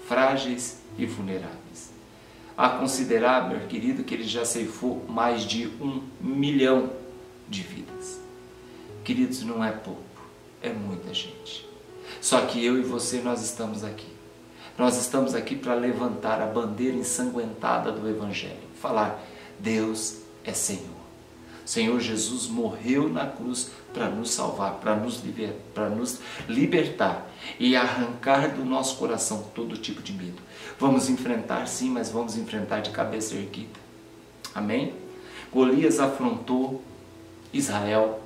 frágeis e vulneráveis. A considerar, meu querido, que ele já ceifou mais de 1 milhão de vidas. Queridos, não é pouco, é muita gente. Só que eu e você, nós estamos aqui. Nós estamos aqui para levantar a bandeira ensanguentada do Evangelho. Falar, Deus é Senhor. O Senhor Jesus morreu na cruz para nos salvar, para nos libertar e arrancar do nosso coração todo tipo de medo. Vamos enfrentar sim, mas vamos enfrentar de cabeça erguida. Amém? Golias afrontou Israel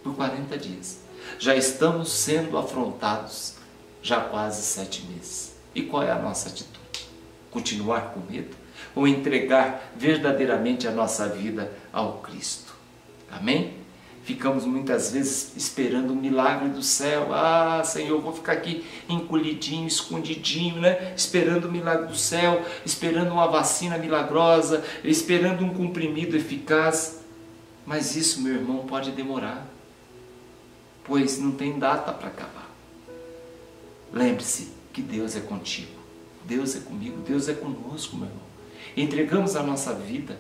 por 40 dias. Já estamos sendo afrontados já há quase 7 meses. E qual é a nossa atitude? Continuar com medo? Ou entregar verdadeiramente a nossa vida ao Cristo? Amém? Ficamos muitas vezes esperando o milagre do céu. Ah, Senhor, vou ficar aqui encolhidinho, escondidinho, né? Esperando o milagre do céu, esperando uma vacina milagrosa, esperando um comprimido eficaz. Mas isso, meu irmão, pode demorar, pois não tem data para acabar. Lembre-se que Deus é contigo, Deus é comigo, Deus é conosco, meu irmão. Entregamos a nossa vida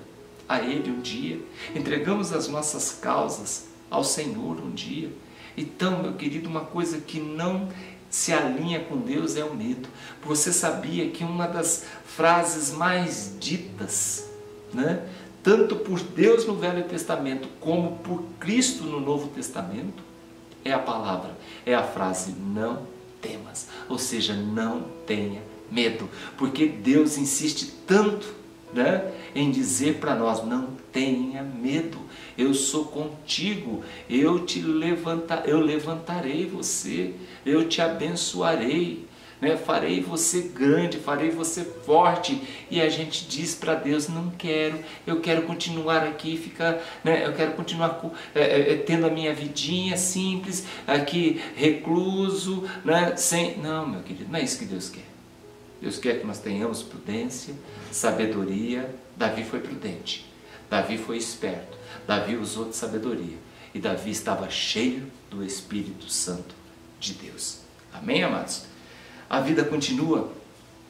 a Ele um dia, entregamos as nossas causas ao Senhor um dia. Então, meu querido, uma coisa que não se alinha com Deus é o medo. Você sabia que uma das frases mais ditas, né, tanto por Deus no Velho Testamento como por Cristo no Novo Testamento, é a palavra, é a frase não temas, ou seja, não tenha medo, porque Deus insiste tanto, né, em dizer para nós, não tenha medo, eu sou contigo, eu levantarei você, eu te abençoarei, né, farei você grande, farei você forte. E a gente diz para Deus, não quero, eu quero continuar aqui, eu quero continuar tendo a minha vidinha simples, aqui recluso, né, não, meu querido, não é isso que Deus quer. Deus quer que nós tenhamos prudência, sabedoria. Davi foi prudente, Davi foi esperto, Davi usou de sabedoria e Davi estava cheio do Espírito Santo de Deus. Amém, amados? A vida continua,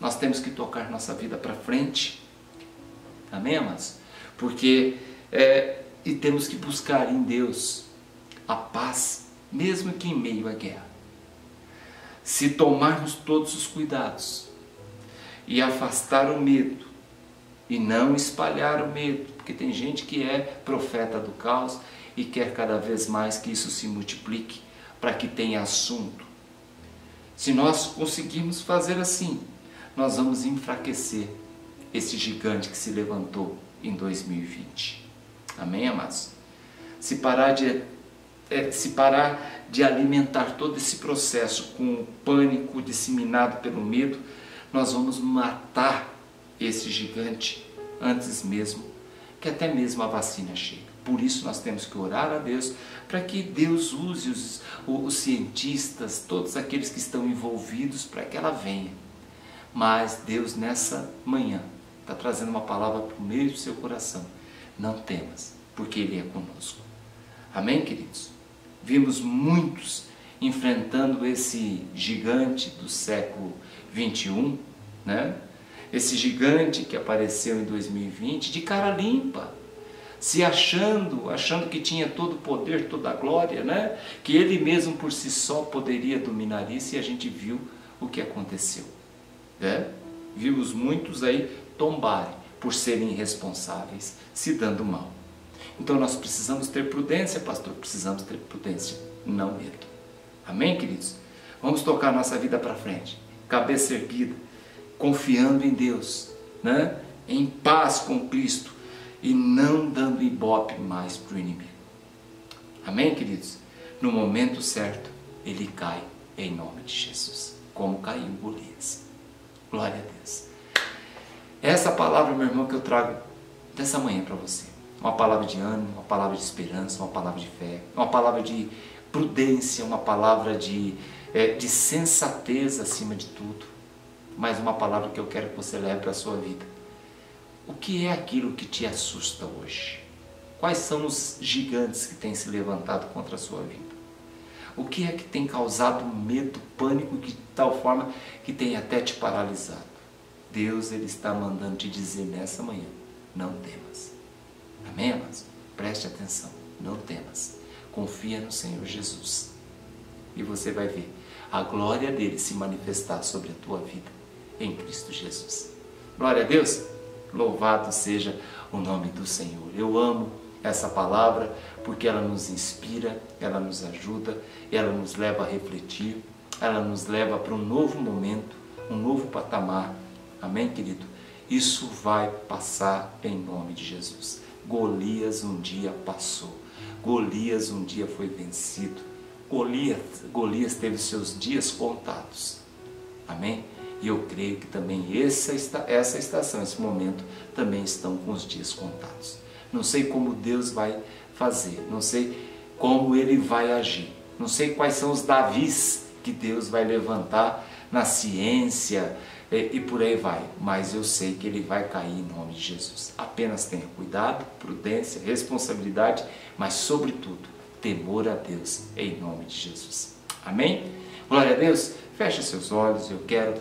nós temos que tocar nossa vida para frente. Amém, amados? Porque e temos que buscar em Deus a paz, mesmo que em meio à guerra. Se tomarmos todos os cuidados e afastar o medo e não espalhar o medo, porque tem gente que é profeta do caos e quer cada vez mais que isso se multiplique para que tenha assunto. Se nós conseguirmos fazer assim, nós vamos enfraquecer esse gigante que se levantou em 2020. Amém, amados? Se parar de alimentar todo esse processo com o pânico disseminado pelo medo, nós vamos matar esse gigante antes mesmo que até mesmo a vacina chegue. Por isso nós temos que orar a Deus para que Deus use os cientistas, todos aqueles que estão envolvidos para que ela venha. Mas Deus nessa manhã está trazendo uma palavra para o meio do seu coração. Não temas, porque Ele é conosco. Amém, queridos? Vimos muitos enfrentando esse gigante do século 21, né? Esse gigante que apareceu em 2020 de cara limpa, se achando que tinha todo o poder, toda a glória, né? Que ele mesmo por si só poderia dominar isso, e a gente viu o que aconteceu, né? Vimos muitos aí tombarem por serem irresponsáveis, se dando mal. Então nós precisamos ter prudência, pastor, precisamos ter prudência, não medo. Amém, queridos? Vamos tocar nossa vida para frente, cabeça erguida, confiando em Deus, né? Em paz com Cristo e não dando ibope mais para o inimigo. Amém, queridos? No momento certo, ele cai em nome de Jesus, como caiu Golias. Glória a Deus. Essa palavra, meu irmão, que eu trago dessa manhã para você. Uma palavra de ânimo, uma palavra de esperança, uma palavra de fé, uma palavra de prudência, uma palavra de sensatez acima de tudo. Mas uma palavra que eu quero que você leve para a sua vida. O que é aquilo que te assusta hoje? Quais são os gigantes que têm se levantado contra a sua vida? O que é que tem causado medo, pânico, de tal forma que tem até te paralisado? Deus, Ele está mandando te dizer nessa manhã, não temas. Amém, amados? Preste atenção, não temas. Confia no Senhor Jesus. E você vai ver a glória dele se manifestar sobre a tua vida em Cristo Jesus. Glória a Deus! Louvado seja o nome do Senhor. Eu amo essa palavra porque ela nos inspira, ela nos ajuda, ela nos leva a refletir, ela nos leva para um novo momento, um novo patamar. Amém, querido? Isso vai passar em nome de Jesus. Golias um dia passou. Golias um dia foi vencido. Golias teve seus dias contados. Amém? E eu creio que também essa estação, esse momento, também estão com os dias contados. Não sei como Deus vai fazer, não sei como Ele vai agir, não sei quais são os Davis que Deus vai levantar na ciência e por aí vai, mas eu sei que Ele vai cair em nome de Jesus. Apenas tenha cuidado, prudência, responsabilidade, mas sobretudo, temor a Deus em nome de Jesus. Amém? Glória a Deus. Feche seus olhos, eu quero...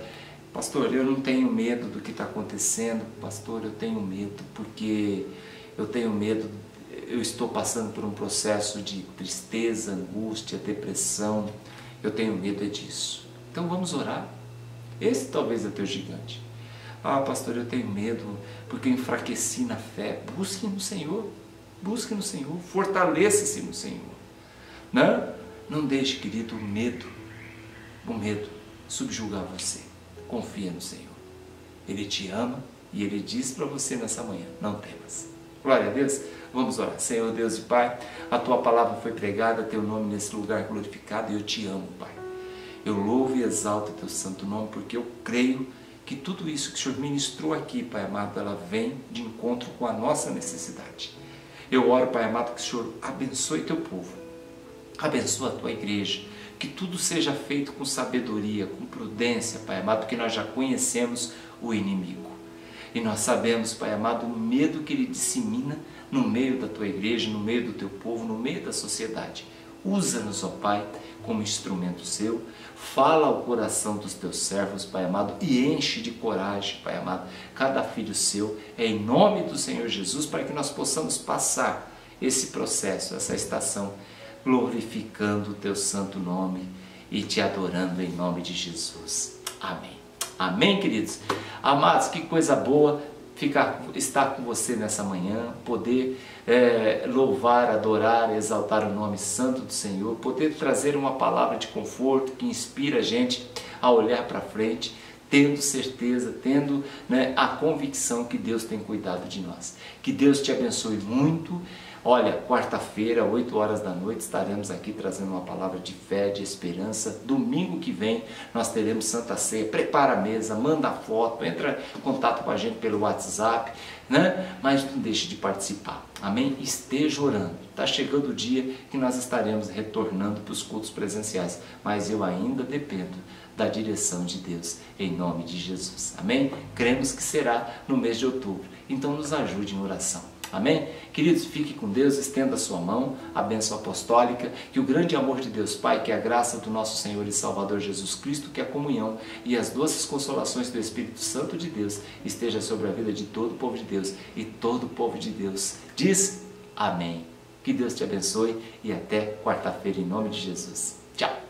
Pastor, eu não tenho medo do que está acontecendo. Pastor, eu tenho medo porque eu estou passando por um processo de tristeza, angústia, depressão. Eu tenho medo disso. Então vamos orar. Esse talvez é teu gigante. Ah, pastor, eu tenho medo porque eu enfraqueci na fé. Busque no Senhor. Busque no Senhor. Fortaleça-se no Senhor. Não deixe, querido, o medo subjugar você. Confia no Senhor. Ele te ama e Ele diz para você nessa manhã, não temas. Glória a Deus. Vamos orar. Senhor Deus e Pai, a Tua palavra foi pregada, Teu nome nesse lugar glorificado e eu te amo, Pai. Eu louvo e exalto Teu santo nome porque eu creio que tudo isso que o Senhor ministrou aqui, Pai amado, ela vem de encontro com a nossa necessidade. Eu oro, Pai amado, que o Senhor abençoe Teu povo, abençoe a Tua igreja, que tudo seja feito com sabedoria, com prudência, Pai amado, porque nós já conhecemos o inimigo. E nós sabemos, Pai amado, o medo que ele dissemina no meio da Tua igreja, no meio do Teu povo, no meio da sociedade. Usa-nos, ó Pai, como instrumento Seu, fala ao coração dos Teus servos, Pai amado, e enche de coragem, Pai amado, cada filho Seu, em nome do Senhor Jesus, para que nós possamos passar esse processo, essa estação, glorificando o Teu santo nome e Te adorando em nome de Jesus. Amém. Amém, queridos? Amados, que coisa boa estar com você nessa manhã, poder louvar, adorar, exaltar o nome santo do Senhor, poder trazer uma palavra de conforto que inspira a gente a olhar para frente, tendo certeza, tendo a convicção que Deus tem cuidado de nós. Que Deus te abençoe muito. Olha, quarta-feira, 8 horas da noite, estaremos aqui trazendo uma palavra de fé, de esperança. Domingo que vem nós teremos Santa Ceia. Prepara a mesa, manda foto, entra em contato com a gente pelo WhatsApp, mas não deixe de participar. Amém? Esteja orando. Está chegando o dia que nós estaremos retornando para os cultos presenciais, mas eu ainda dependo da direção de Deus, em nome de Jesus. Amém? Cremos que será no mês de outubro. Então nos ajude em oração. Amém? Queridos, fique com Deus, estenda a sua mão, a bênção apostólica, que o grande amor de Deus Pai, que a graça do nosso Senhor e Salvador Jesus Cristo, que a comunhão e as doces consolações do Espírito Santo de Deus esteja sobre a vida de todo o povo de Deus e todo o povo de Deus. Diz amém. Que Deus te abençoe e até quarta-feira em nome de Jesus. Tchau.